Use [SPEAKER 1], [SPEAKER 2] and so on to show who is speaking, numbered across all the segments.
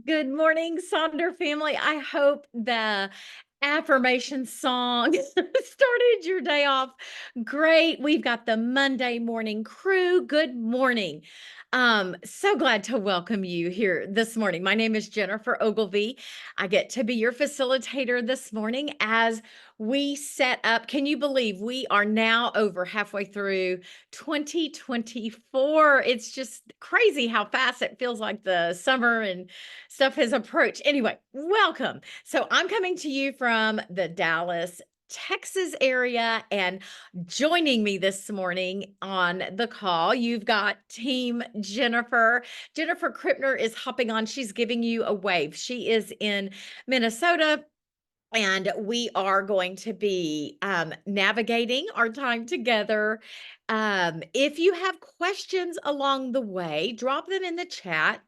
[SPEAKER 1] Good morning, Sonder family. I hope the affirmation song started your day off great. We've got the Monday morning crew. Good morning. So glad to welcome you here this morning. My name is Jennifer Ogilvy. I get to be your facilitator this morning as we set up. Can you believe we are now over halfway through 2024? It's just crazy how fast it feels like the summer and stuff has approached. Anyway, welcome. So I'm coming to you from the Dallas, Texas area, and joining me this morning on the call, you've got Team Jennifer. Jennifer Krippner is hopping on. She's giving you a wave. She is in Minnesota. And we are going to be navigating our time together. If you have questions along the way, drop them in the chat,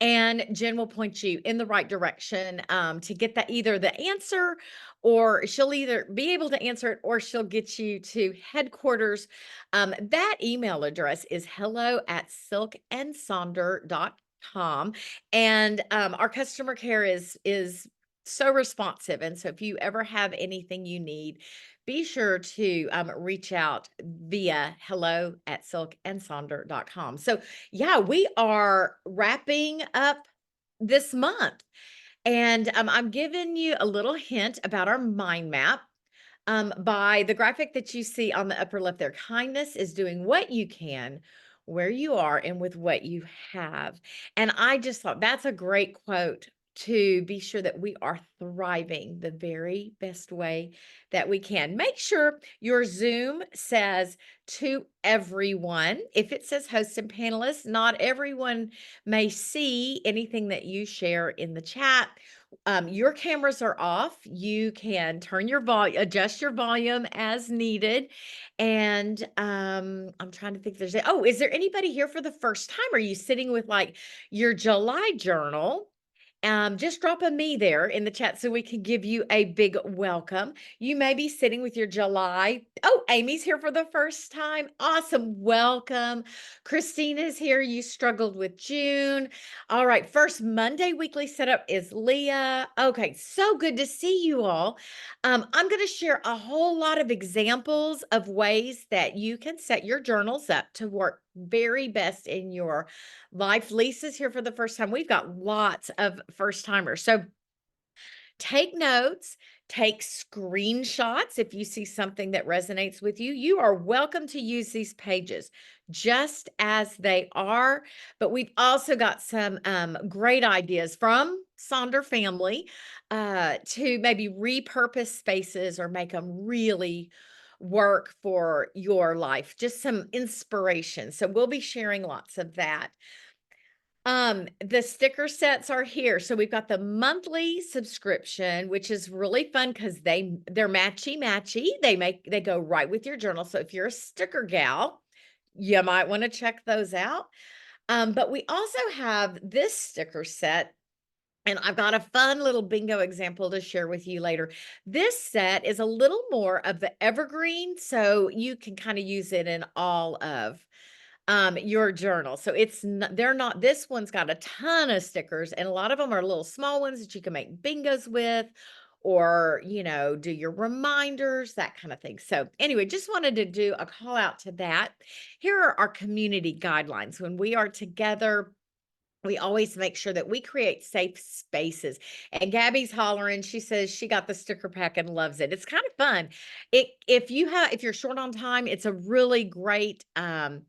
[SPEAKER 1] and Jen will point you in the right direction to get that either the answer, or she'll either be able to answer it, or she'll get you to headquarters. That email address is hello@silkandsonder.com, and our customer care is so responsive. And so if you ever have anything you need, be sure to reach out via hello@silkandsonder.com. So yeah, we are wrapping up this month. And I'm giving you a little hint about our mind map by the graphic that you see on the upper left there. Kindness is doing what you can, where you are, and with what you have. And I just thought that's a great quote to be sure that we are thriving the very best way that we can. Make sure your Zoom says to everyone. If it says host and panelists, not everyone may see anything that you share in the chat. Your cameras are off. You can turn your volume, adjust your volume as needed. And I'm trying to think if is there anybody here for the first time? Are you sitting with like your July journal? Just drop a me there in the chat so we can give you a big welcome. You may be sitting with your July. Oh, Amy's here for the first time. Awesome. Welcome. Christina's here. You struggled with June. All right. First Monday weekly setup is Leah. Okay. So good to see you all. I'm going to share a whole lot of examples of ways that you can set your journals up to work very best in your life. Lisa's here for the first time. We've got lots of first timers. So take notes, take screenshots. If you see something that resonates with you, you are welcome to use these pages just as they are. But we've also got some great ideas from Sonder family to maybe repurpose spaces or make them really work for your life. Just some inspiration. So we'll be sharing lots of that. The sticker sets are here. So we've got the monthly subscription, which is really fun because they're matchy. They go right with your journal. So if you're a sticker gal, you might want to check those out. But we also have this sticker set, and I've got a fun little bingo example to share with you later. This set is a little more of the evergreen, so you can kind of use it in all of your journal. So they're not, this one's got a ton of stickers, and a lot of them are little small ones that you can make bingos with, or, do your reminders, that kind of thing. So anyway, just wanted to do a call out to that. Here are our community guidelines. When we are together, we always make sure that we create safe spaces. And Gabby's hollering. She says she got the sticker pack and loves it. It's kind of fun. If you're short on time, it's a really great kind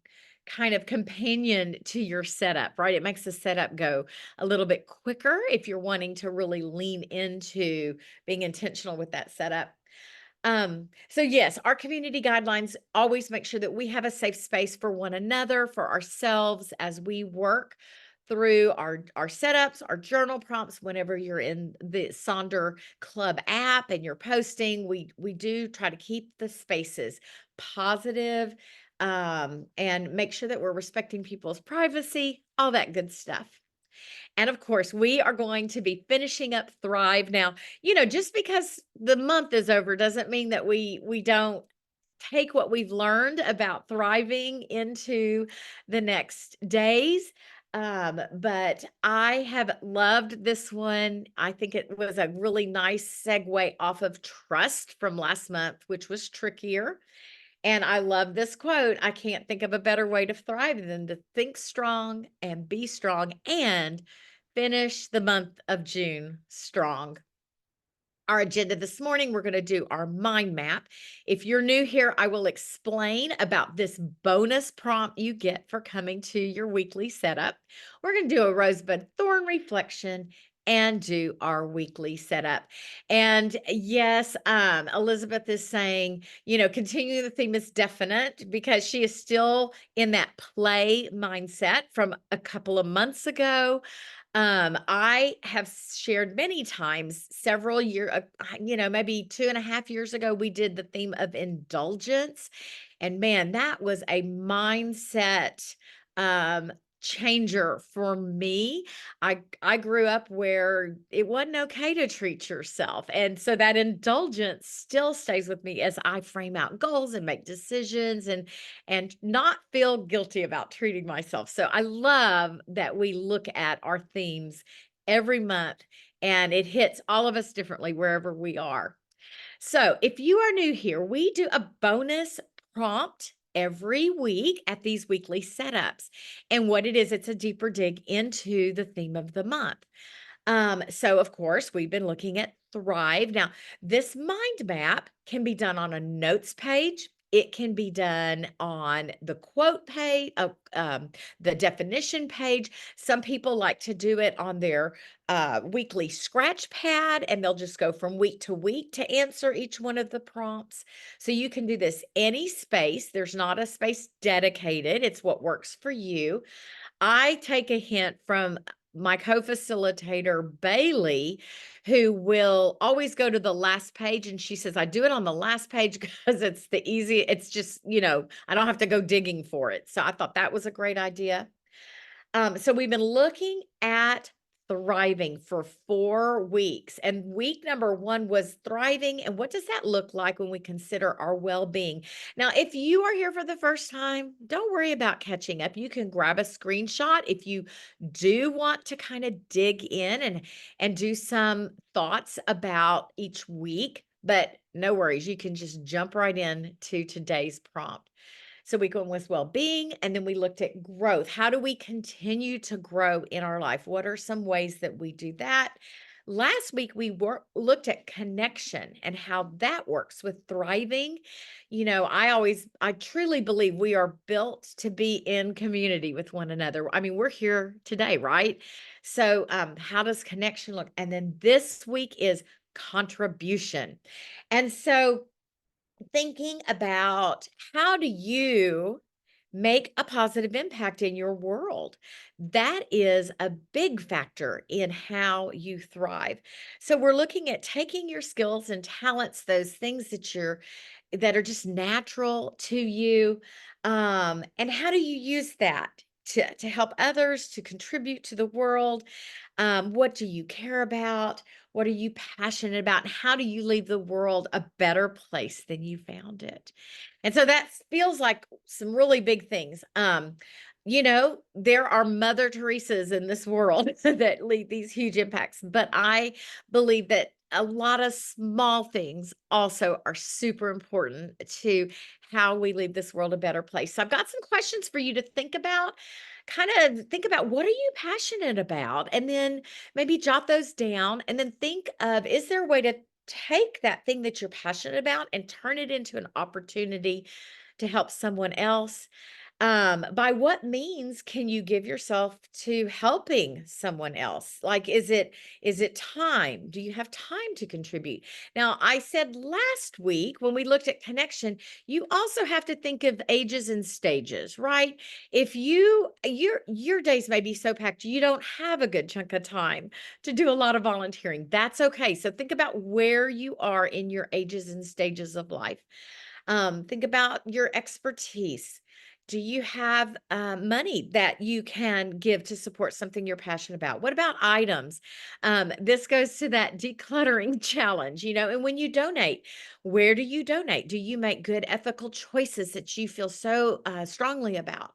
[SPEAKER 1] of companion to your setup, right? It makes the setup go a little bit quicker if you're wanting to really lean into being intentional with that setup. So yes, our community guidelines always make sure that we have a safe space for one another, for ourselves as we work through our setups, our journal prompts. Whenever you're in the Sonder Club app and you're posting, we do try to keep the spaces positive, and make sure that we're respecting people's privacy, all that good stuff. And of course, we are going to be finishing up Thrive. Now, just because the month is over doesn't mean that we don't take what we've learned about thriving into the next days. But I have loved this one. I think it was a really nice segue off of trust from last month, which was trickier. And I love this quote. I can't think of a better way to thrive than to think strong and be strong and finish the month of June strong. Our agenda this morning, we're going to do our mind map. If you're new here, I will explain about this bonus prompt you get for coming to your weekly setup. We're going to do a rosebud thorn reflection and do our weekly setup. And yes, Elizabeth is saying, continuing the theme is definite because she is still in that play mindset from a couple of months ago. I have shared many times several maybe 2.5 years ago, we did the theme of indulgence. And man, that was a mindset um, changer for me. I grew up where it wasn't okay to treat yourself. And so that indulgence still stays with me as I frame out goals and make decisions and not feel guilty about treating myself. So I love that we look at our themes every month and it hits all of us differently wherever we are. So, if you are new here, we do a bonus prompt every week at these weekly setups. And what it is, it's a deeper dig into the theme of the month. So of course, we've been looking at Thrive. Now, this mind map can be done on a notes page. It can be done on the quote page, the definition page. Some people like to do it on their weekly scratch pad, and they'll just go from week to week to answer each one of the prompts. So you can do this any space. There's not a space dedicated. It's what works for you. I take a hint from my co-facilitator, Bailey, who will always go to the last page. And she says, I do it on the last page because it's the easy, it's just, I don't have to go digging for it. So I thought that was a great idea. So we've been looking at thriving for 4 weeks, and week number one was thriving. And what does that look like when we consider our well being? Now, if you are here for the first time, don't worry about catching up. You can grab a screenshot if you do want to kind of dig in and do some thoughts about each week. But no worries, you can just jump right in to today's prompt. So we go with well-being, and then we looked at growth. How do we continue to grow in our life? What are some ways that we do that? Last week, we looked at connection and how that works with thriving. I truly believe we are built to be in community with one another. I mean, we're here today, right? So, how does connection look? And then this week is contribution. And so, thinking about how do you make a positive impact in your world. That is a big factor in how you thrive. So we're looking at taking your skills and talents, those things that are just natural to you, and how do you use that to help others, to contribute to the world? What do you care about? What are you passionate about? And how do you leave the world a better place than you found it? And so that feels like some really big things. There are Mother Teresas in this world that leave these huge impacts, but I believe that a lot of small things also are super important to how we leave this world a better place. So I've got some questions for you to think about. Kind of think about what are you passionate about? And then maybe jot those down and then think of, is there a way to take that thing that you're passionate about and turn it into an opportunity to help someone else? By what means can you give yourself to helping someone else? Like, is it time? Do you have time to contribute? Now, I said last week when we looked at connection, you also have to think of ages and stages, right? If your days may be so packed, you don't have a good chunk of time to do a lot of volunteering. That's okay. So think about where you are in your ages and stages of life. Think about your expertise. Do you have money that you can give to support something you're passionate about? What about items? This goes to that decluttering challenge, and when you donate, where do you donate? Do you make good ethical choices that you feel so strongly about?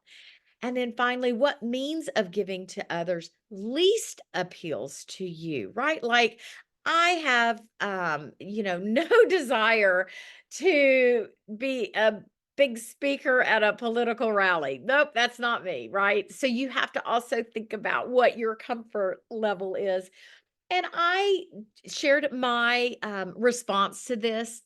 [SPEAKER 1] And then finally, what means of giving to others least appeals to you, right? Like I have no desire to be a big speaker at a political rally. Nope, that's not me, right? So you have to also think about what your comfort level is. And I shared my response to this,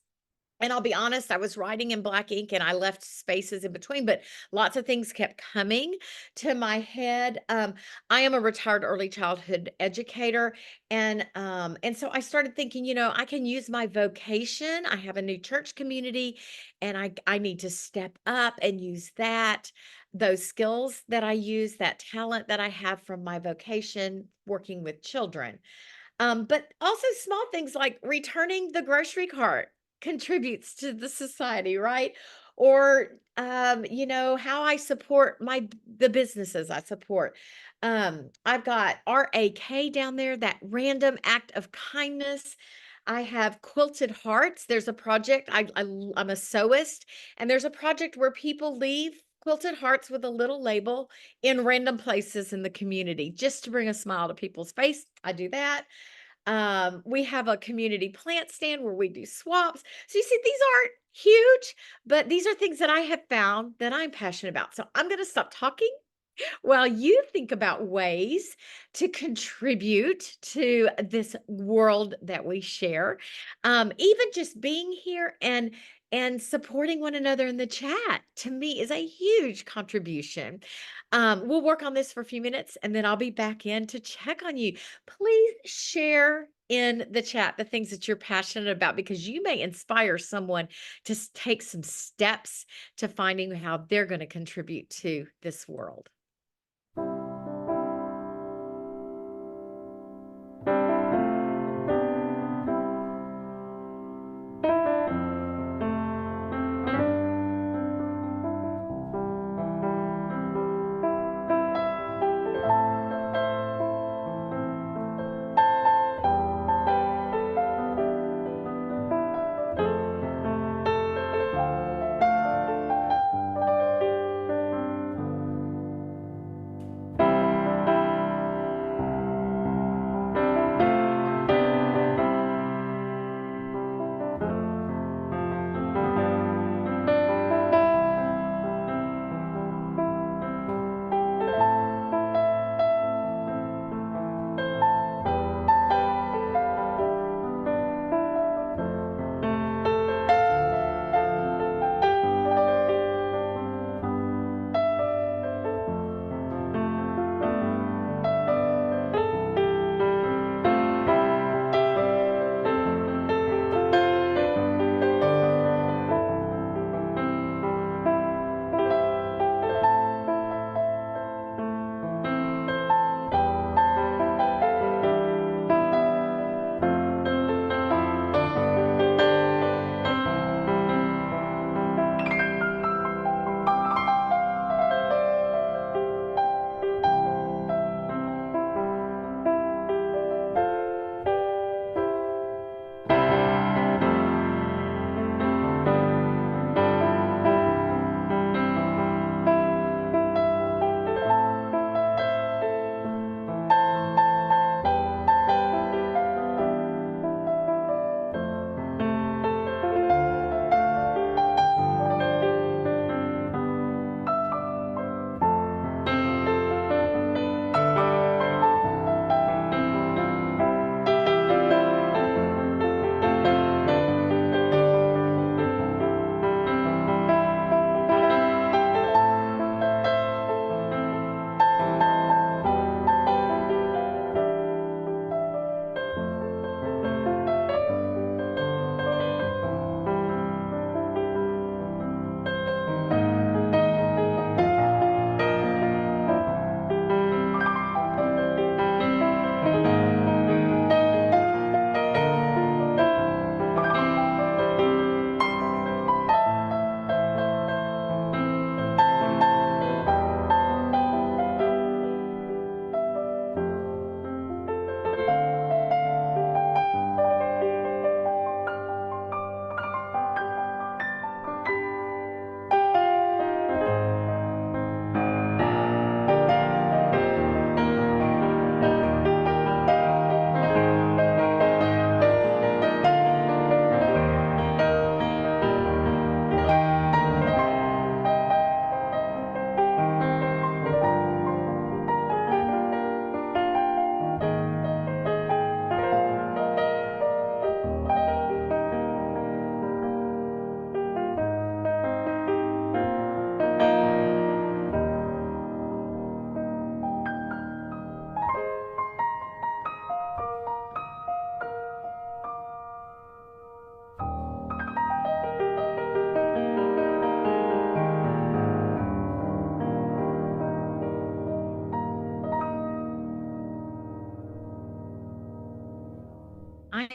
[SPEAKER 1] and I'll be honest, I was writing in black ink and I left spaces in between, but lots of things kept coming to my head. I am a retired early childhood educator. And so I started thinking, I can use my vocation. I have a new church community and I need to step up and use those skills that I use, that talent that I have from my vocation working with children. But also small things like returning the grocery cart contributes to the society, right? Or how I support the businesses I support. I've got RAK down there, that random act of kindness. I have quilted hearts. There's a project. I'm a sewist, and there's a project where people leave quilted hearts with a little label in random places in the community just to bring a smile to people's face. I do that. We have a community plant stand where we do swaps. So you see, these aren't huge, but these are things that I have found that I'm passionate about. So I'm going to stop talking while you think about ways to contribute to this world that we share. Even just being here and supporting one another in the chat to me is a huge contribution. We'll work on this for a few minutes and then I'll be back in to check on you. Please share in the chat the things that you're passionate about because you may inspire someone to take some steps to finding how they're going to contribute to this world.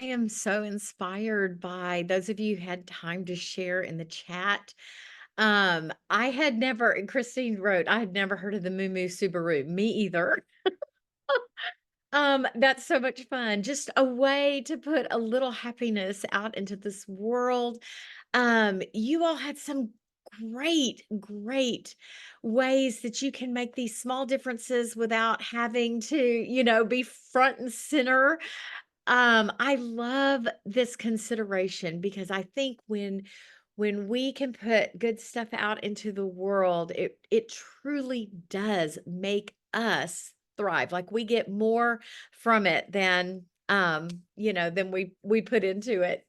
[SPEAKER 1] am so inspired by those of you who had time to share in the chat. I had never and Christine wrote, "I had never heard of the Moo Moo Subaru." Me either. That's so much fun. Just a way to put a little happiness out into this world. You all had some great ways that you can make these small differences without having to, be front and center. I love this consideration because I think when we can put good stuff out into the world, it truly does make us thrive. Like we get more from it than we put into it.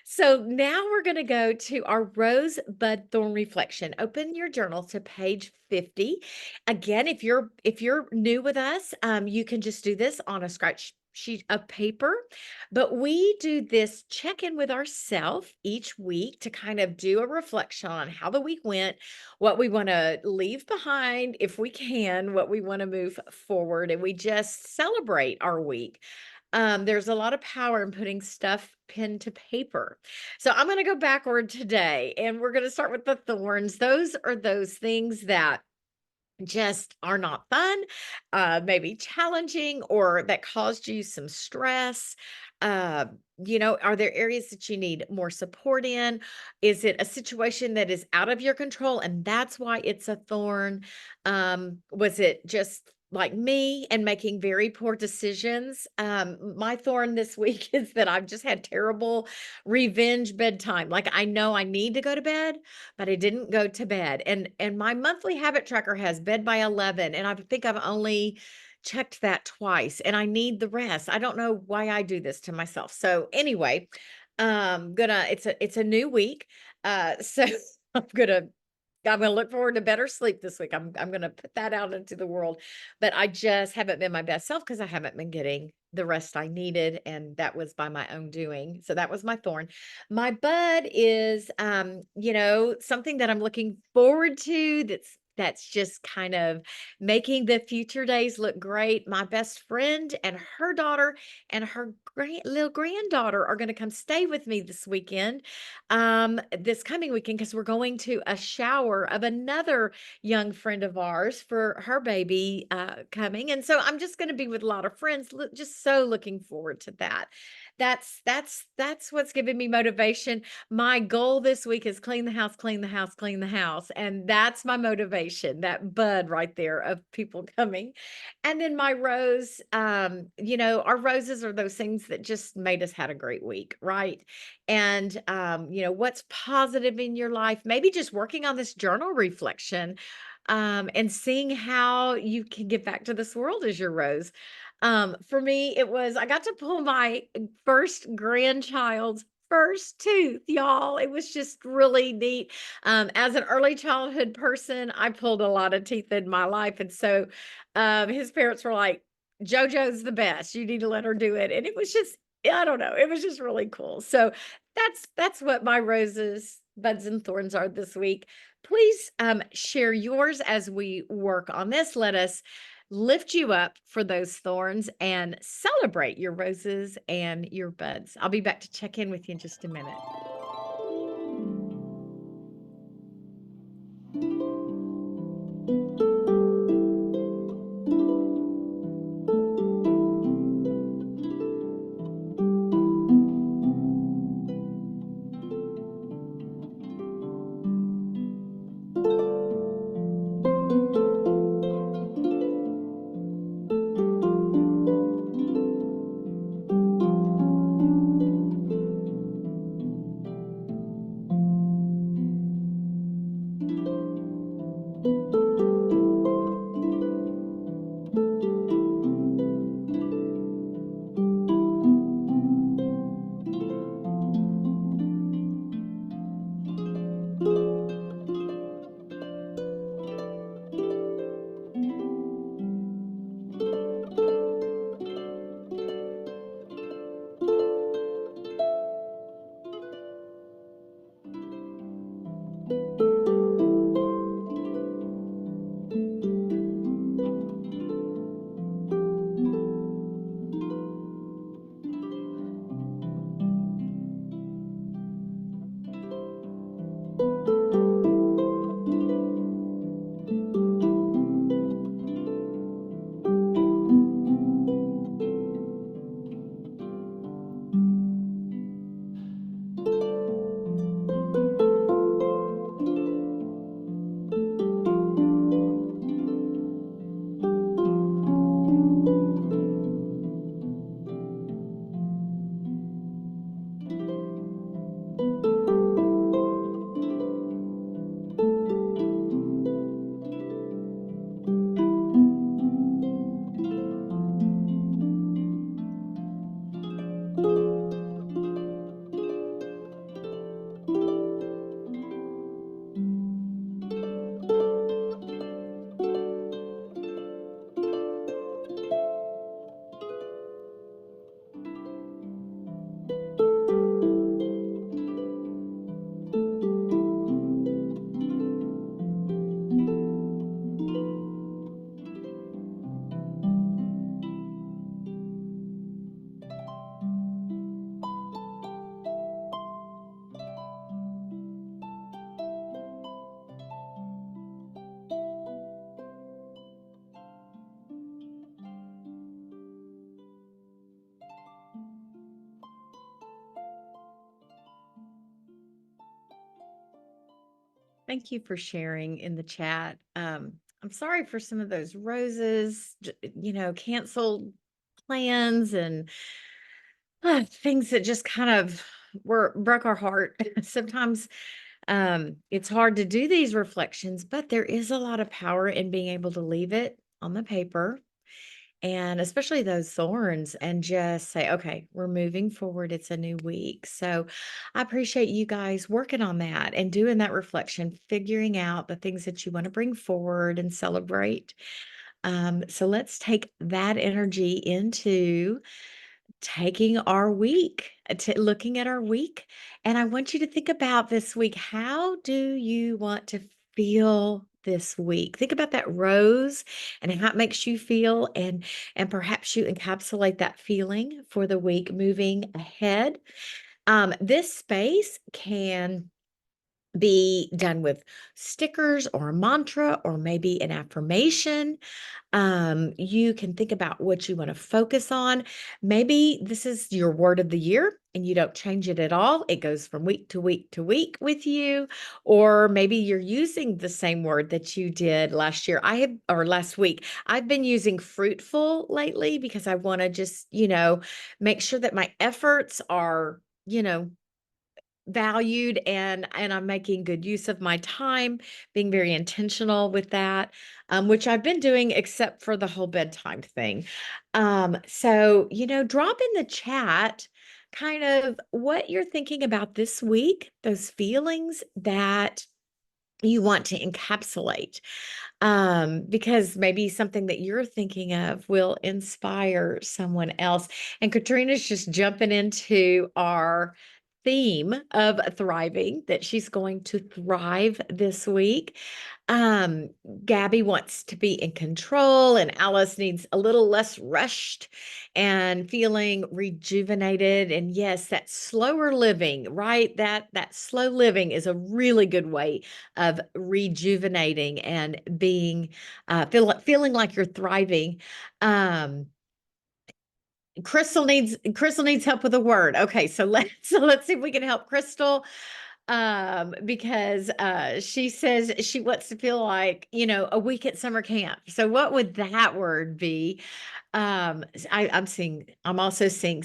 [SPEAKER 1] So now we're going to go to our rose bud thorn reflection. Open your journal to page 50. Again, if you're new with us, you can just do this on a scratch sheet of paper. But we do this check in with ourselves each week to kind of do a reflection on how the week went, what we want to leave behind if we can, what we want to move forward, and we just celebrate our week. There's a lot of power in putting stuff pen to paper. So I'm going to go backward today and we're going to start with the thorns. Those are those things that just are not fun, maybe challenging, or that caused you some stress. Uh, are there areas that you need more support in? Is it a situation that is out of your control and that's why it's a thorn? Was it just like me and making very poor decisions? My thorn this week is that I've just had terrible revenge bedtime. Like I know I need to go to bed, but I didn't go to bed. And my monthly habit tracker has bed by 11, and I think I've only checked that twice, and I need the rest. I don't know why I do this to myself. So anyway, gonna it's a new week. So I'm gonna I'm gonna look forward to better sleep this week. I'm gonna put that out into the world. But I just haven't been my best self because I haven't been getting the rest I needed, and that was by my own doing. So that was my thorn. My bud is something that I'm looking forward to that's just kind of making the future days look great. My best friend and her daughter and her little granddaughter are going to come stay with me this weekend, this coming weekend, because we're going to a shower of another young friend of ours for her baby coming. And so I'm just going to be with a lot of friends. Just so looking forward to that. That's what's giving me motivation. My goal this week is clean the house, clean the house, clean the house. And that's my motivation, that bud right there of people coming. And then my rose, our roses are those things that just made us had a great week, right? And what's positive in your life, maybe just working on this journal reflection, and seeing how you can give back to this world as your rose. For me, it was I got to pull my first grandchild's first tooth, y'all. It was just really neat. As an early childhood person, I pulled a lot of teeth in my life. And so his parents were like, JoJo's the best. You need to let her do it. And it was just, I don't know, it was just really cool. So that's what my roses, buds, and thorns are this week. Please share yours as we work on this. Let us lift you up for those thorns and celebrate your roses and your buds. I'll be back to check in with you in just a minute. Thank you for sharing in the chat. I'm sorry for some of those roses, canceled plans and things that just kind of were broke our heart. Sometimes it's hard to do these reflections, but there is a lot of power in being able to leave it on the paper and especially those thorns and just say, okay, we're moving forward. It's a new week. So I appreciate you guys working on that and doing that reflection, figuring out the things that you want to bring forward and celebrate. So let's take that energy into taking our week, looking at our week. And I want you to think about this week. How do you want to feel this week? Think about that rose and how it makes you feel, and perhaps you encapsulate that feeling for the week moving ahead. This space can be done with stickers or a mantra or maybe an affirmation. You can think about what you want to focus on. Maybe this is your word of the year and you don't change it at all. It goes from week to week to week with you. Or maybe you're using the same word that you did last year. Or last week. I've been using fruitful lately because I want to just, make sure that my efforts are, valued, and I'm making good use of my time, being very intentional with that, which I've been doing except for the whole bedtime thing. So, drop in the chat kind of what you're thinking about this week, those feelings that you want to encapsulate, because maybe something that you're thinking of will inspire someone else. And Katrina's just jumping into our theme of thriving, that she's going to thrive this week. Um, Gabby wants to be in control, and Alice needs a little less rushed and feeling rejuvenated. And yes, that slower living, right? That slow living is a really good way of rejuvenating and being feeling like you're thriving. Um, Crystal needs help with a word. Okay, so let's see if we can help Crystal, because she says she wants to feel like, a week at summer camp. So what would that word be? I'm also seeing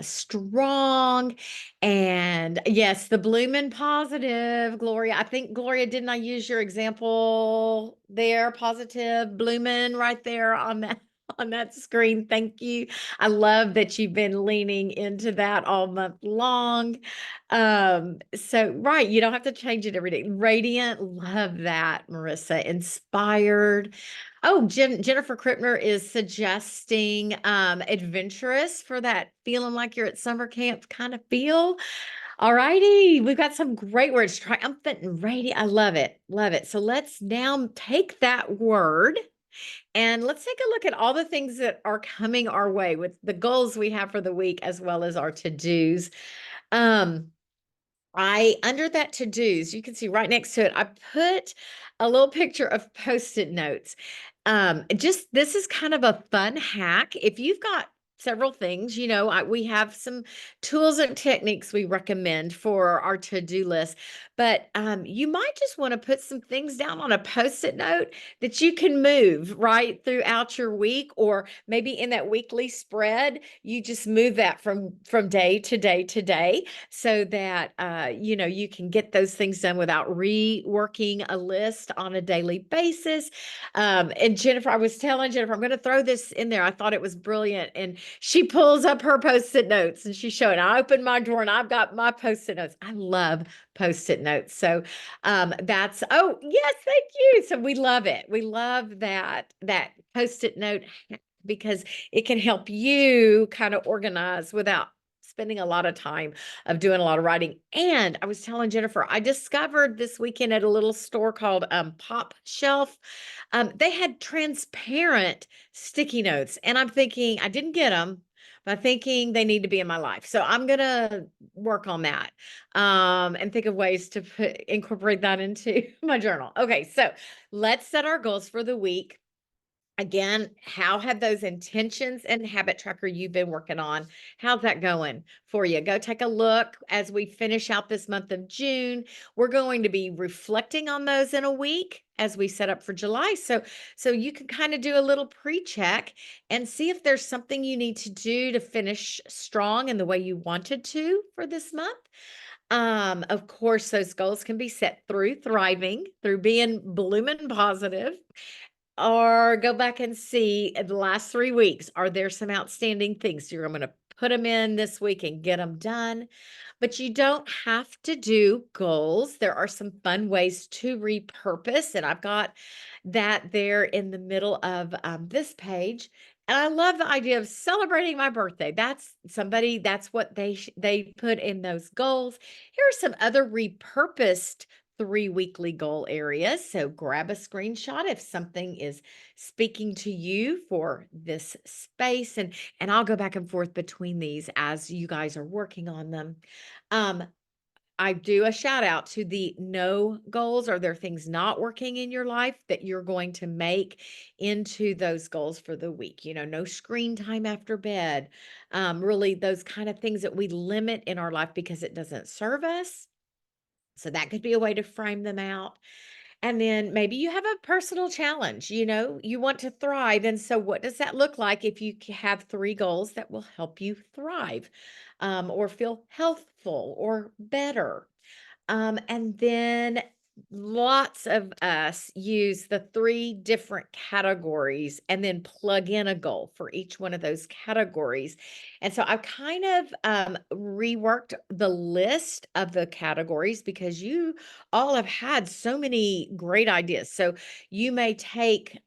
[SPEAKER 1] strong, and yes, the bloomin' positive, Gloria. I think, Gloria, didn't I use your example there? Positive bloomin' right there on that on that screen. Thank you. I love that you've been leaning into that all month long. So right, you don't have to change it every day. Radiant, love that, Marissa. Inspired. Oh, Jennifer Krippner is suggesting adventurous for that feeling like you're at summer camp kind of feel. All righty, we've got some great words. Triumphant and radiant. I love it. Love it. So let's now take that word and let's take a look at all the things that are coming our way with the goals we have for the week as well as our to-dos. Um, under that to-dos, you can see right next to it, I put a little picture of Post-it notes. Just this is kind of a fun hack. If you've got several things, we have some tools and techniques we recommend for our to-do list, but you might just want to put some things down on a Post-it note that you can move right throughout your week, or maybe in that weekly spread, you just move that from day to day to day, so that you can get those things done without reworking a list on a daily basis. And Jennifer, I was telling Jennifer, I'm going to throw this in there. I thought it was brilliant. And she pulls up her Post-it notes and she's showing, I opened my drawer and I've got my Post-it notes. I love Post-it notes. So oh, yes, thank you. So we love it. We love that Post-it note because it can help you kind of organize without spending a lot of time of doing a lot of writing. And I was telling Jennifer, I discovered this weekend at a little store called Pop Shelf. They had transparent sticky notes, and I'm thinking I didn't get them, but I'm thinking they need to be in my life. So I'm gonna work on that, and think of ways to incorporate that into my journal. Okay, so let's set our goals for the week. Again, how have those intentions and habit tracker you've been working on, how's that going for you? Go take a look as we finish out this month of June. We're going to be reflecting on those in a week as we set up for July. So you can kind of do a little pre-check and see if there's something you need to do to finish strong in the way you wanted to for this month. Of course, those goals can be set through thriving, through being blooming positive, or go back and see the last 3 weeks, are there some outstanding things? I'm gonna put them in this week and get them done. But you don't have to do goals. There are some fun ways to repurpose, and I've got that there in the middle of, this page. And I love the idea of celebrating my birthday. That's what they put in those goals. Here are some other repurposed 3 weekly goal areas. So grab a screenshot if something is speaking to you for this space, and I'll go back and forth between these as you guys are working on them. Um, I do a shout out to the no goals. Are there things not working in your life that you're going to make into those goals for the week? No screen time after bed. Really, those kind of things that we limit in our life because it doesn't serve us. So that could be a way to frame them out. And then maybe you have a personal challenge, you want to thrive. And so, what does that look like if you have 3 goals that will help you thrive, or feel healthful or better? And then lots of us use the 3 different categories and then plug in a goal for each one of those categories. And so I've kind of reworked the list of the categories because you all have had so many great ideas. So you may take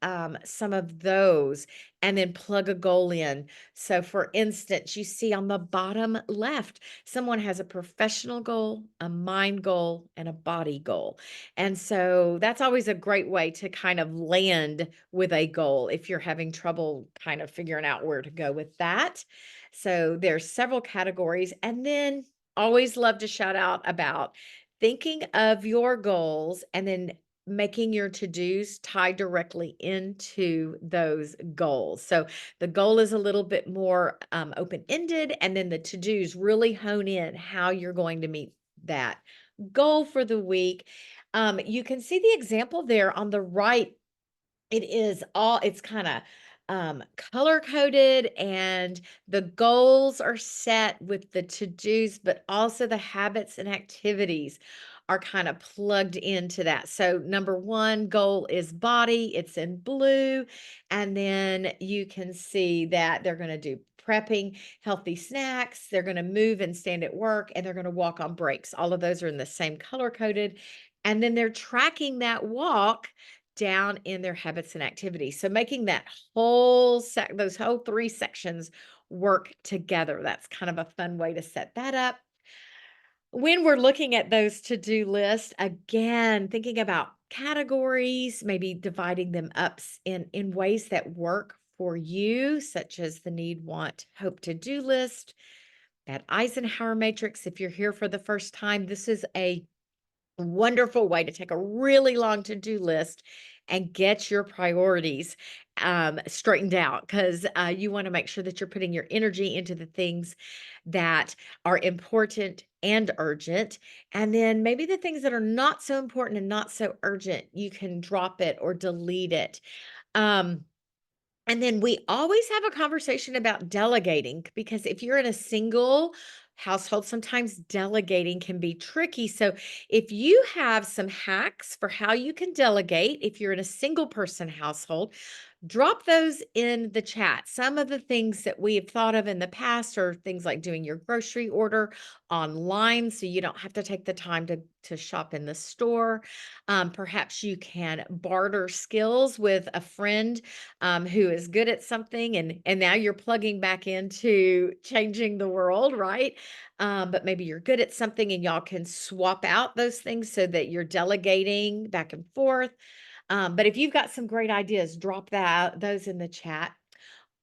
[SPEAKER 1] some of those and then plug a goal in. So, for instance, you see on the bottom left, someone has a professional goal, a mind goal, and a body goal. And so that's always a great way to kind of land with a goal if you're having trouble kind of figuring out where to go with that. So there's several categories. And then always love to shout out about thinking of your goals and then making your to-dos tie directly into those goals. So the goal is a little bit more open-ended, and then the to-dos really hone in how you're going to meet that goal for the week. You can see the example there on the right. It's kind of color coded, and the goals are set with the to-dos, but also the habits and activities are kind of plugged into that. So number 1 goal is body, it's in blue, and then you can see that they're going to do prepping healthy snacks, they're going to move and stand at work, and they're going to walk on breaks. All of those are in the same color coded, and then they're tracking that walk down in their habits and activities. So making that those whole 3 sections work together. That's kind of a fun way to set that up. When we're looking at those to-do lists, again, thinking about categories, maybe dividing them up in ways that work for you, such as the need, want, hope to-do list, that Eisenhower matrix. If you're here for the first time, this is a wonderful way to take a really long to-do list and get your priorities straightened out, because you want to make sure that you're putting your energy into the things that are important and urgent. And then maybe the things that are not so important and not so urgent, you can drop it or delete it. Um, and then we always have a conversation about delegating, because if you're in a single household, sometimes delegating can be tricky. So if you have some hacks for how you can delegate, if you're in a single person household, drop those in the chat. Some of the things that we have thought of in the past are things like doing your grocery order online so you don't have to take the time to shop in the store. Perhaps you can barter skills with a friend who is good at something, and now you're plugging back into changing the world, right? But maybe you're good at something and y'all can swap out those things so that you're delegating back and forth. But if you've got some great ideas, drop those in the chat.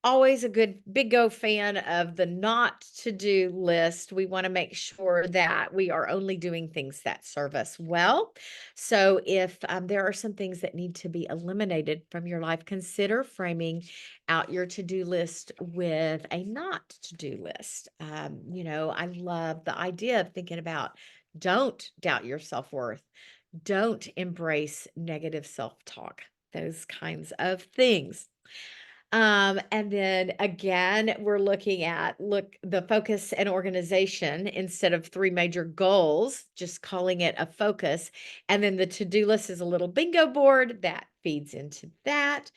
[SPEAKER 1] always a good big go fan of the not to do list. We want to make sure that we are only doing things that serve us well. So, if there are some things that need to be eliminated from your life, consider framing out your to do list with a not to do list. I love the idea of thinking about don't doubt your self worth, don't embrace negative self talk, those kinds of things. And then again, we're looking at the focus and organization instead of three major goals, just calling it a focus. And then the to-do list is a little bingo board that feeds into that.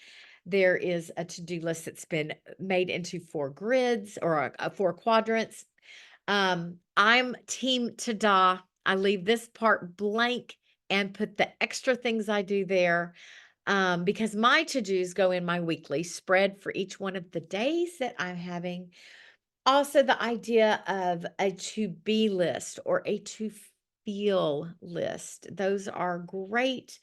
[SPEAKER 1] There is a to-do list that's been made into four grids or four quadrants. I'm team ta-da. I leave this part blank and put the extra things I do there, because my to-dos go in my weekly spread for each one of the days that I'm having. Also, the idea of a to-be list or a to-feel list. Those are great.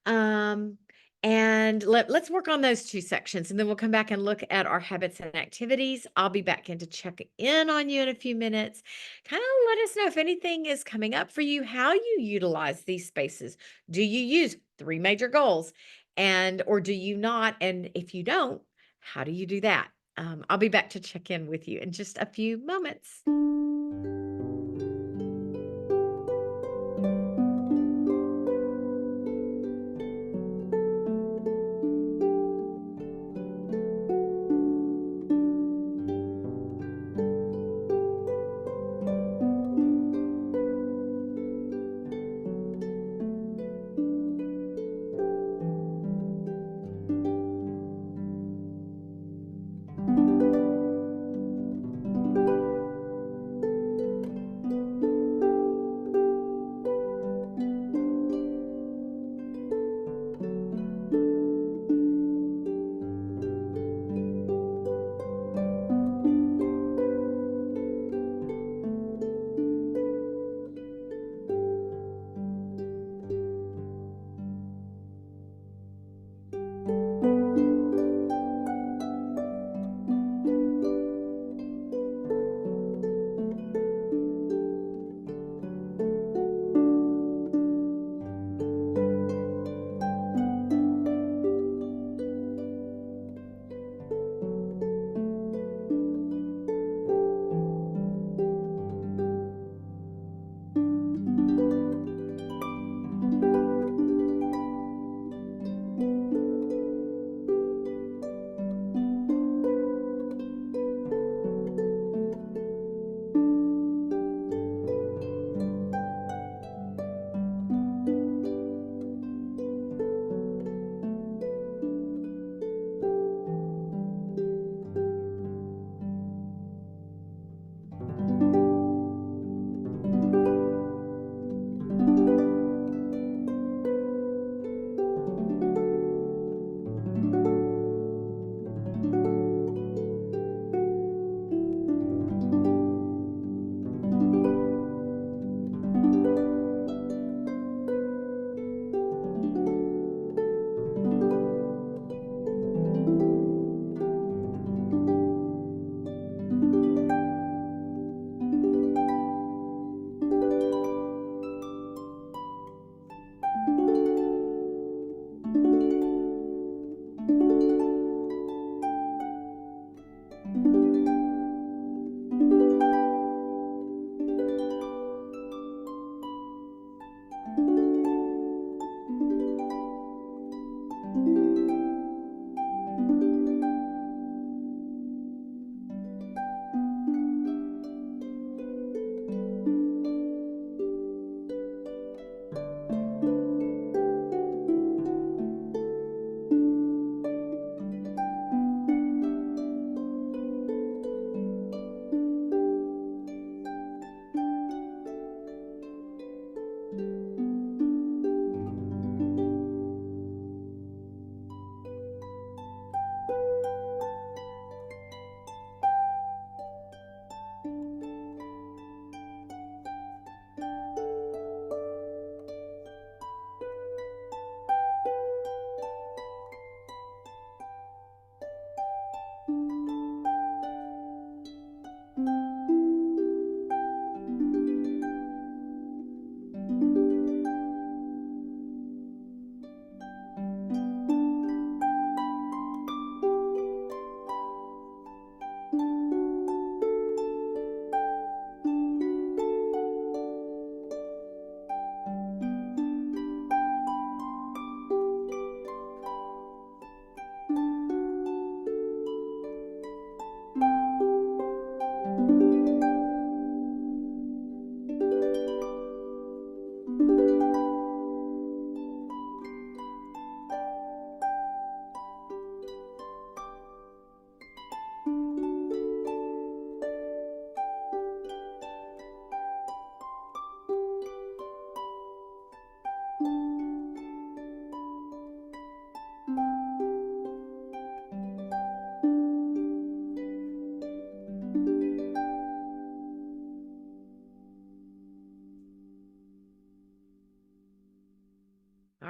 [SPEAKER 1] Um, and let's work on those 2 sections, and then we'll come back and look at our habits and activities. I'll be back in to check in on you in a few minutes. Kinda let us know if anything is coming up for you, how you utilize these spaces. Do you use 3 major goals or do you not? And if you don't, how do you do that? I'll be back to check in with you in just a few moments.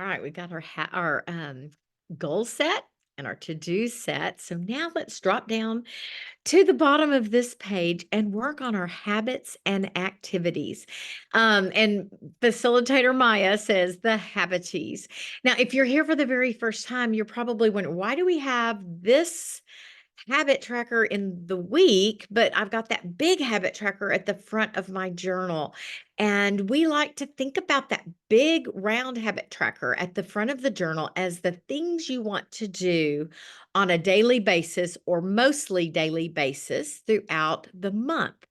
[SPEAKER 1] right, we got our goal set and our to-do set. So now let's drop down to the bottom of this page and work on our habits and activities. And facilitator Maya says the habities. Now, if you're here for the very first time, you're probably wondering, why do we have this habit tracker in the week, but I've got that big habit tracker at the front of my journal? And we like to think about that big round habit tracker at the front of the journal as the things you want to do on a daily basis or mostly daily basis throughout the month.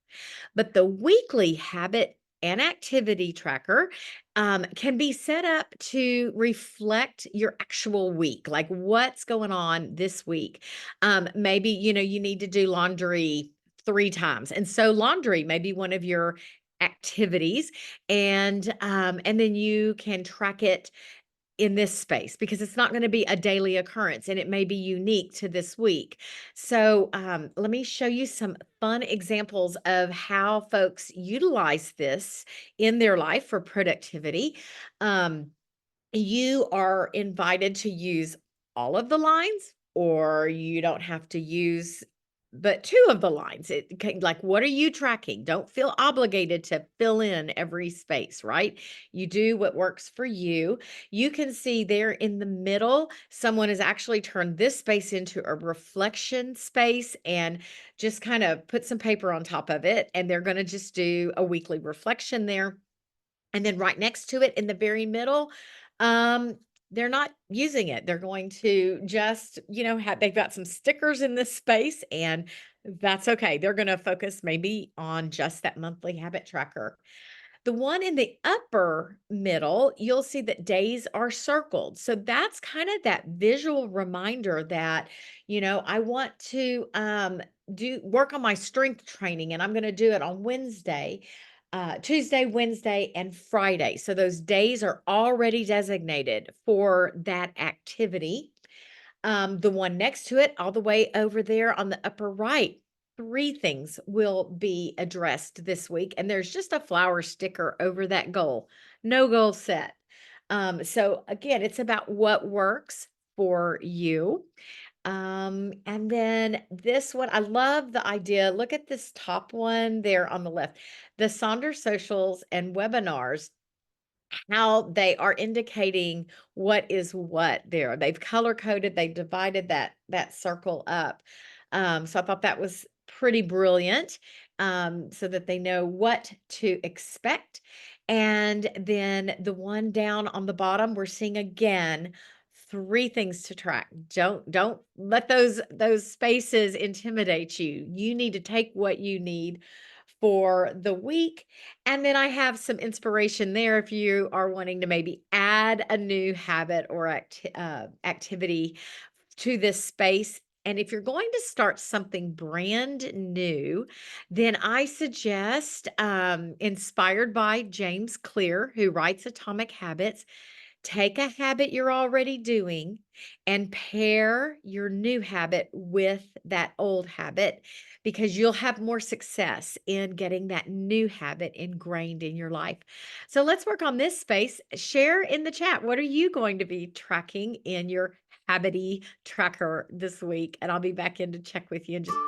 [SPEAKER 1] But the weekly habit and activity tracker can be set up to reflect your actual week, like what's going on this week. Maybe, you need to do laundry 3 times. And so laundry may be one of your activities, and then you can track it in this space because it's not going to be a daily occurrence and it may be unique to this week. So, let me show you some fun examples of how folks utilize this in their life for productivity. Um, you are invited to use all of the lines, or you don't have to use but 2 of the lines. Like, what are you tracking? Don't feel obligated to fill in every space, right? You do what works for you. You can see there in the middle, someone has actually turned this space into a reflection space and just kind of put some paper on top of it, and they're gonna just do a weekly reflection there. And then right next to it in the very middle, um, they're not using it. They're going to just, they've got some stickers in this space, and that's okay. They're going to focus maybe on just that monthly habit tracker. The one in the upper middle, you'll see that days are circled. So that's kind of that visual reminder that, I want to do work on my strength training, and I'm going to do it on Wednesday, Tuesday, Wednesday, and Friday. So those days are already designated for that activity. The one next to it, all the way over there on the upper right, 3 things will be addressed this week, and there's just a flower sticker over that goal. No goal set. So again, it's about what works for you. And then this one, I love the idea. Look at this top one there on the left. The Sonder socials and webinars, how they are indicating what is what there. They've color coded, they've divided that circle up. So I thought that was pretty brilliant, so that they know what to expect. And then the one down on the bottom, we're seeing again 3 things to track. Don't let those spaces intimidate you. You need to take what you need for the week. And then I have some inspiration there if you are wanting to maybe add a new habit or activity to this space. And if you're going to start something brand new, then I suggest, inspired by James Clear, who writes Atomic Habits, take a habit you're already doing and pair your new habit with that old habit, because you'll have more success in getting that new habit ingrained in your life. So let's work on this space. Share in the chat. What are you going to be tracking in your habity tracker this week? And I'll be back in to check with you in just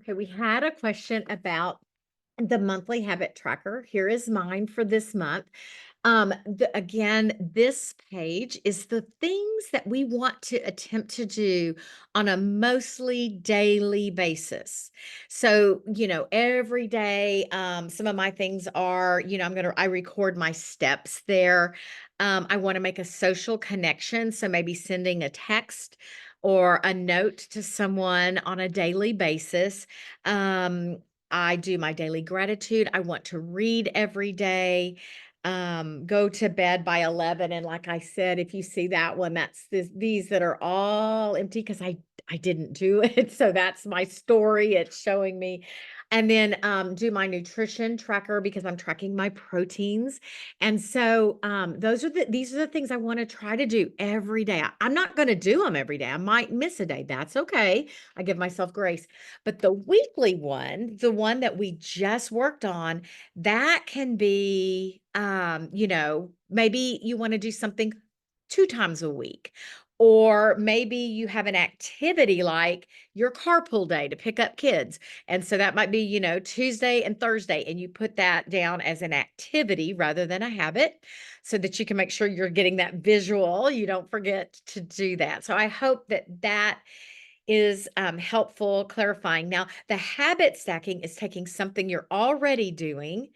[SPEAKER 1] Okay, we had a question about the monthly habit tracker. Here is mine for this month. Again, this page is the things that we want to attempt to do on a mostly daily basis. So, every day, some of my things are, I record my steps there. I want to make a social connection. So maybe sending a text or a note to someone on a daily basis. Um, I do my daily gratitude. I want to read every day, go to bed by 11. And like I said, if you see that one, these that are all empty because I didn't do it. So that's my story. It's showing me. And then do my nutrition tracker because I'm tracking my proteins. And so these are the things I want to try to do every day. I'm not going to do them every day. I might miss a day. That's okay. I give myself grace. But the weekly one, the one that we just worked on, that can be, maybe you want to do something 2 times a week. Or maybe you have an activity like your carpool day to pick up kids. And so that might be, Tuesday and Thursday, and you put that down as an activity rather than a habit so that you can make sure you're getting that visual. You don't forget to do that. So I hope that is helpful clarifying. Now, the habit stacking is taking something you're already doing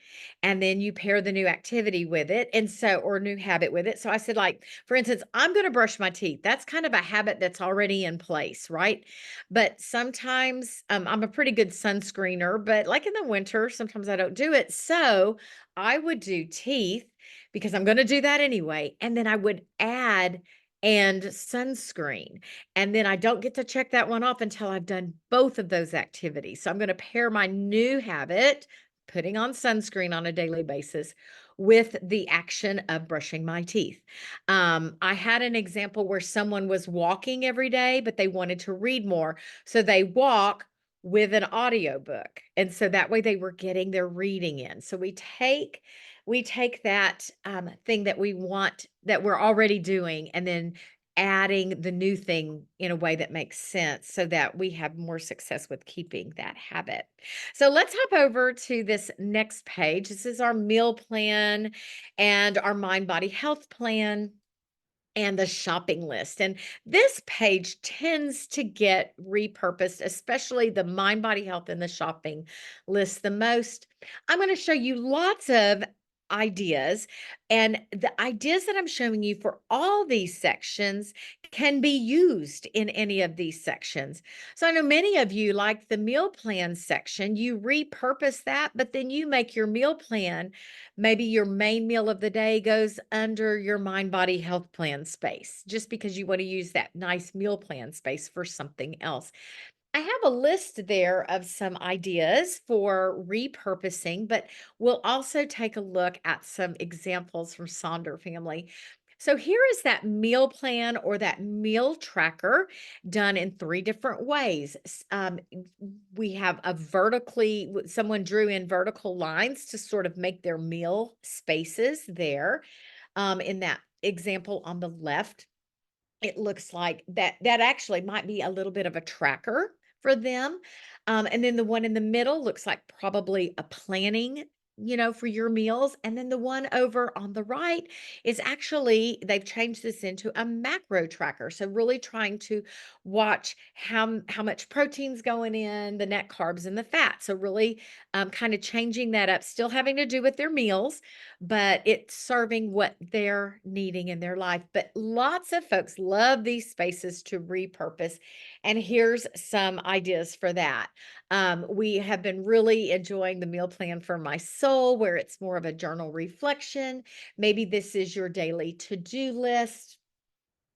[SPEAKER 1] and then you pair the new activity with it. And so, or new habit with it. So I said, like, for instance, I'm going to brush my teeth. That's kind of a habit that's already in place, right? But sometimes I'm a pretty good sunscreener, but like in the winter, sometimes I don't do it. So I would do teeth because I'm going to do that anyway. And then I would add and sunscreen. And then I don't get to check that one off until I've done both of those activities. So I'm going to pair my new habit, putting on sunscreen on a daily basis, with the action of brushing my teeth. I had an example where someone was walking every day, but they wanted to read more. So they walk with an audiobook. And so that way they were getting their reading in. So we take that thing that we want that we're already doing and then adding the new thing in a way that makes sense so that we have more success with keeping that habit. So let's hop over to this next page. This is our meal plan and our mind body health plan and the shopping list. And this page tends to get repurposed, especially the mind, body, health, and the shopping list the most. I'm going to show you lots of ideas, and the ideas that I'm showing you for all these sections can be used in any of these sections. So I know many of you like the meal plan section, you repurpose that, but then you make your meal plan. Maybe your main meal of the day goes under your mind, body, health plan space, just because you want to use that nice meal plan space for something else. I have a list there of some ideas for repurposing, but we'll also take a look at some examples from Sonder family. So here is that meal plan or that meal tracker done in three different ways. We have someone drew in vertical lines to sort of make their meal spaces there. In that example on the left, it looks like that actually might be a little bit of a tracker for them. And then the one in the middle looks like probably a planning, for your meals. And then the one over on the right is actually, they've changed this into a macro tracker. So really trying to watch how much protein's going in, the net carbs and the fat. So really kind of changing that up, still having to do with their meals, but it's serving what they're needing in their life. But lots of folks love these spaces to repurpose. And here's some ideas for that. We have been really enjoying the meal plan for my soul, where it's more of a journal reflection. Maybe this is your daily to do list,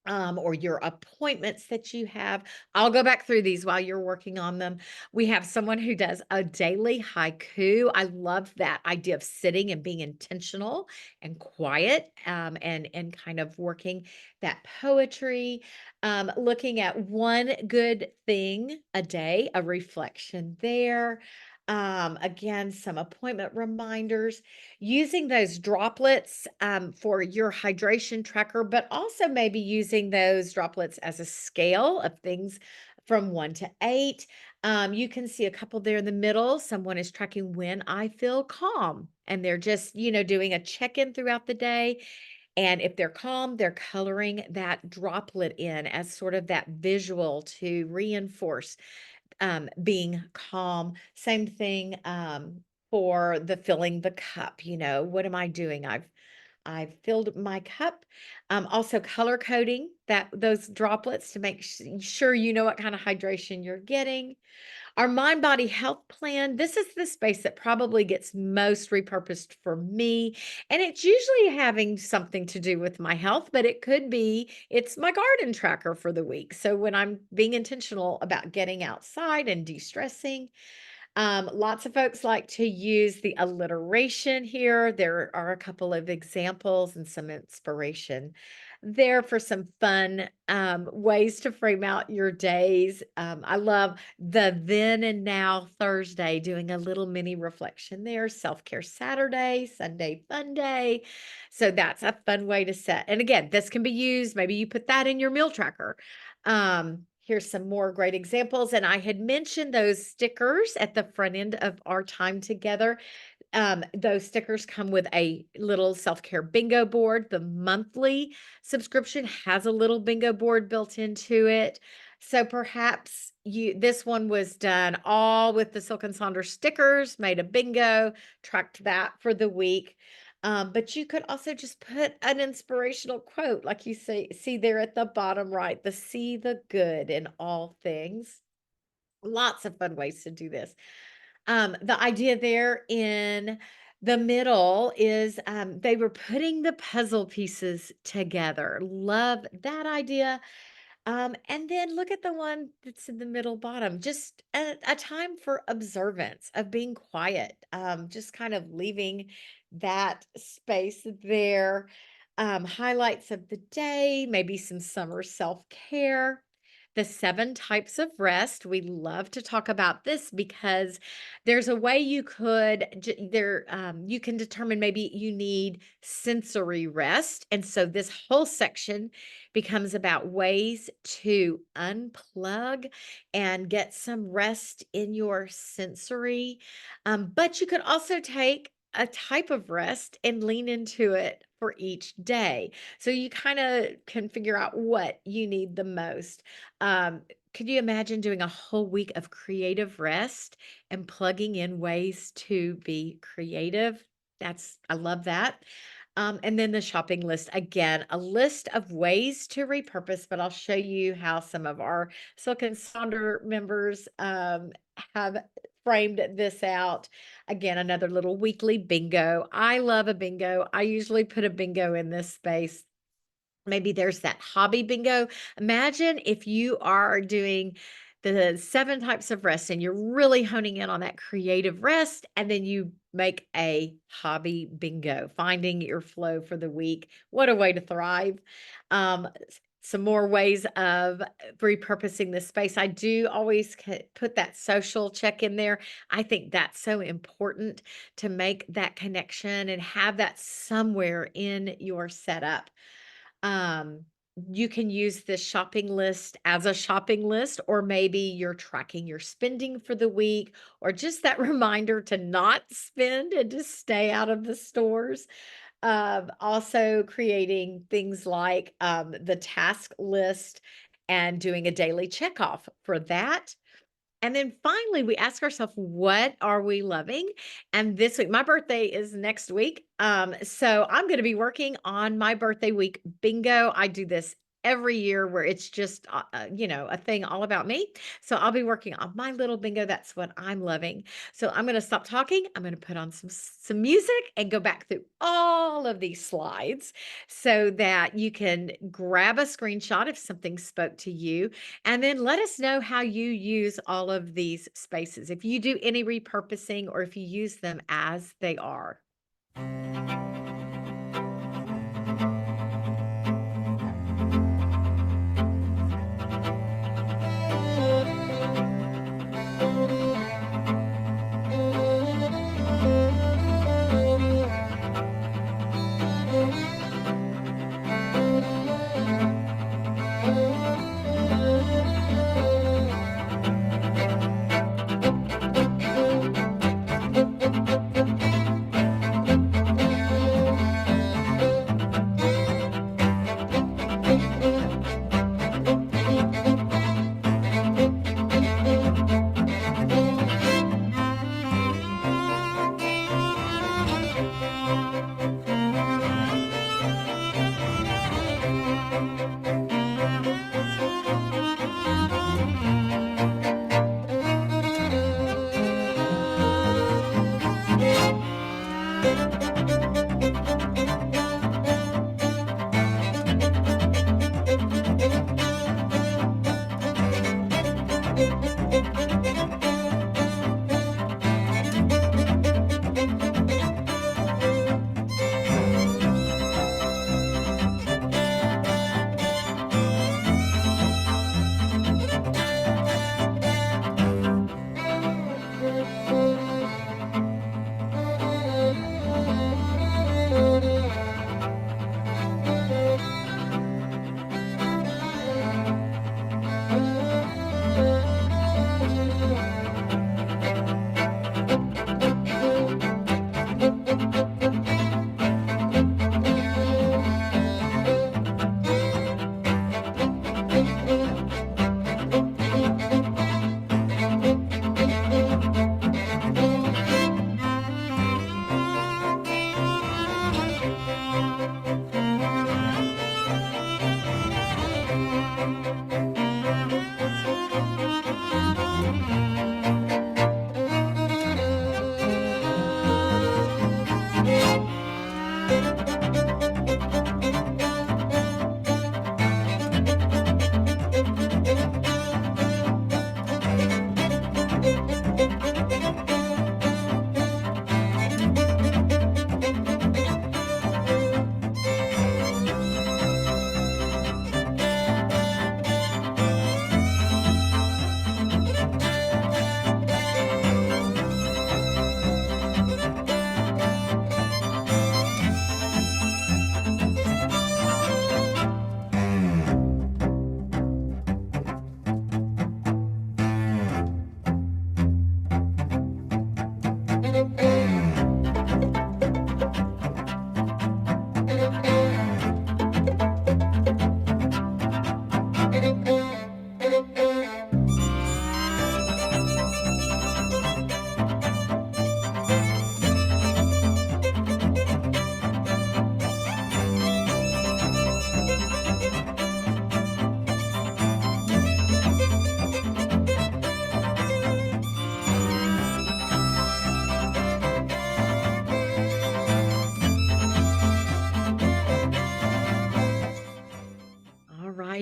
[SPEAKER 1] or your appointments that you have. I'll go back through these while you're working on them. We have someone who does a daily haiku. I love that idea of sitting and being intentional and quiet, and kind of working that poetry. Looking at one good thing a day, a reflection there. Again, some appointment reminders, using those droplets for your hydration tracker, but also maybe using those droplets as a scale of things from 1 to 8. You can see a couple there in the middle. Someone is tracking when I feel calm, and they're just, doing a check in throughout the day. And if they're calm, they're coloring that droplet in as sort of that visual to reinforce being calm. Same thing for the filling the cup. What am I doing? I've filled my cup. Also color coding that those droplets to make sure you know what kind of hydration you're getting. Our mind body health plan, this is the space that probably gets most repurposed for me. And it's usually having something to do with my health, but it's my garden tracker for the week. So when I'm being intentional about getting outside and de stressing, lots of folks like to use the alliteration here. There are a couple of examples and some inspiration there for some fun ways to frame out your days. I love the then and now Thursday, doing a little mini reflection there. Self care Saturday, Sunday fun day. So that's a fun way to set. And again, this can be used. Maybe you put that in your meal tracker. Here's some more great examples. And I had mentioned those stickers at the front end of our time together. Those stickers come with a little self-care bingo board. The monthly subscription has a little bingo board built into it. So perhaps this one was done all with the Silk and Sonder stickers, made a bingo, tracked that for the week. But you could also just put an inspirational quote, like you see there at the bottom right, the see the good in all things. Lots of fun ways to do this. The idea there in the middle is they were putting the puzzle pieces together. Love that idea. And then look at the one that's in the middle bottom, just a time for observance, of being quiet, just kind of leaving that space there. Highlights of the day, maybe some summer self care. The 7 types of rest. We love to talk about this because there's a way you can determine maybe you need sensory rest. And so this whole section becomes about ways to unplug and get some rest in your sensory. But you could also take a type of rest and lean into it for each day. So you kind of can figure out what you need the most. Could you imagine doing a whole week of creative rest and plugging in ways to be creative? I love that. And then the shopping list, again, a list of ways to repurpose, but I'll show you how some of our Silk and Sonder members have framed this out. Again, another little weekly bingo. I love a bingo. I usually put a bingo in this space. Maybe there's that hobby bingo. Imagine if you are doing the 7 types of rest and you're really honing in on that creative rest, and then you make a hobby bingo, finding your flow for the week. What a way to thrive. Some more ways of repurposing this space. I do always put that social check in there. I think that's so important to make that connection and have that somewhere in your setup. Um, you can use this shopping list as a shopping list, or maybe you're tracking your spending for the week, or just that reminder to not spend and to stay out of the stores. Also creating things like the task list and doing a daily check off for that. And then finally, we ask ourselves, what are we loving? And this week, my birthday is next week. So I'm going to be working on my birthday week bingo. I do this every year where it's just, a thing all about me. So I'll be working on my little bingo. That's what I'm loving. So I'm going to stop talking. I'm going to put on some music and go back through all of these slides so that you can grab a screenshot if something spoke to you, and then let us know how you use all of these spaces, if you do any repurposing or if you use them as they are.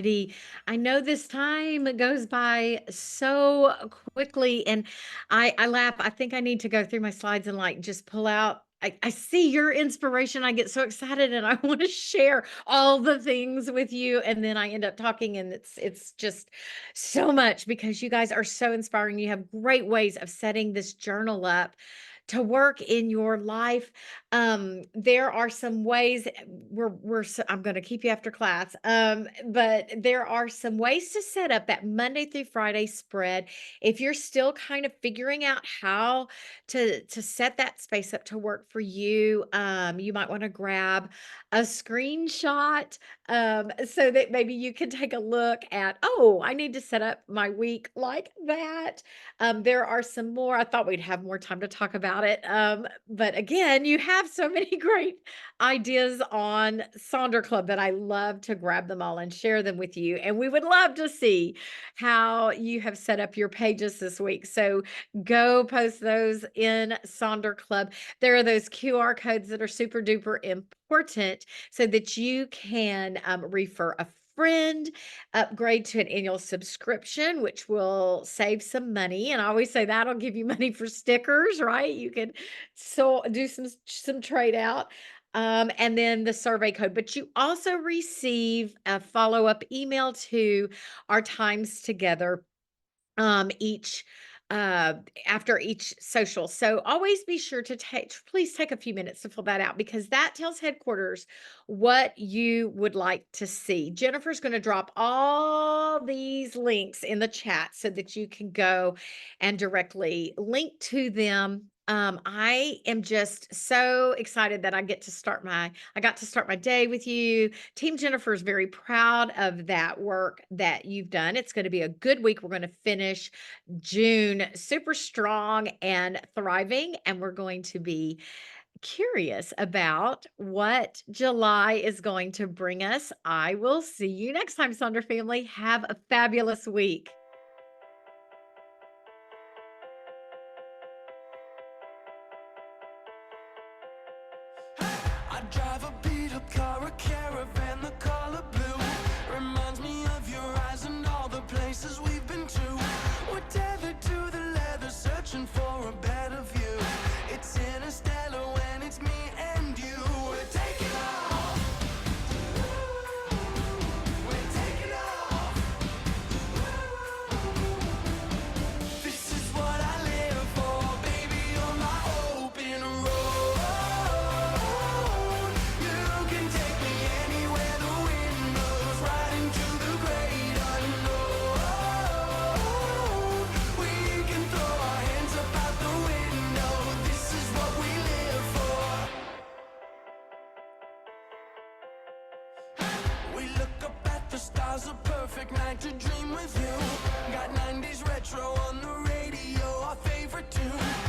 [SPEAKER 1] community. I know this time goes by so quickly, and I laugh. I think I need to go through my slides and like just pull out. I see your inspiration. I get so excited and I want to share all the things with you. And then I end up talking, and it's just so much because you guys are so inspiring. You have great ways of setting this journal up to work in your life. There are some ways I'm going to keep you after class. But there are some ways to set up that Monday through Friday spread. If you're still kind of figuring out how to set that space up to work for you, you might want to grab a screenshot so that maybe you can take a look at, oh, I need to set up my week like that. There are some more. I thought we'd have more time to talk about it. But again, you have so many great ideas on Sonder Club that I love to grab them all and share them with you. And we would love to see how you have set up your pages this week. So go post those in Sonder Club. There are those QR codes that are super duper important so that you can refer a friend, upgrade to an annual subscription, which will save some money. And I always say that'll give you money for stickers, right? You can so do some trade out. And then the survey code, but you also receive a follow-up email to our times together each uh after each social. So always be sure to please take a few minutes to fill that out because that tells headquarters what you would like to see. Jennifer's going to drop all these links in the chat so that you can go and directly link to them. I am just so excited that I got to start my day with you. Team Jennifer is very proud of that work that you've done. It's going to be a good week. We're going to finish June super strong and thriving, and we're going to be curious about what July is going to bring us. I will see you next time, Sonder family. Have a fabulous week.
[SPEAKER 2] I drive a beat up car, a caravan, the color blue. Reminds me of your eyes and all the places we've been to. We're tethered to the leather, searching for a better view. It's interstellar when it's me and you. We're taking off. We're taking off. This is what I live for, baby. You're my open road. You can take me anywhere the wind blows, right into the great unknown. We can throw our hands up out the window. This is what we live for. We look up at the stars, a perfect night to dream with you. Got 90s retro on the radio, our favorite tune.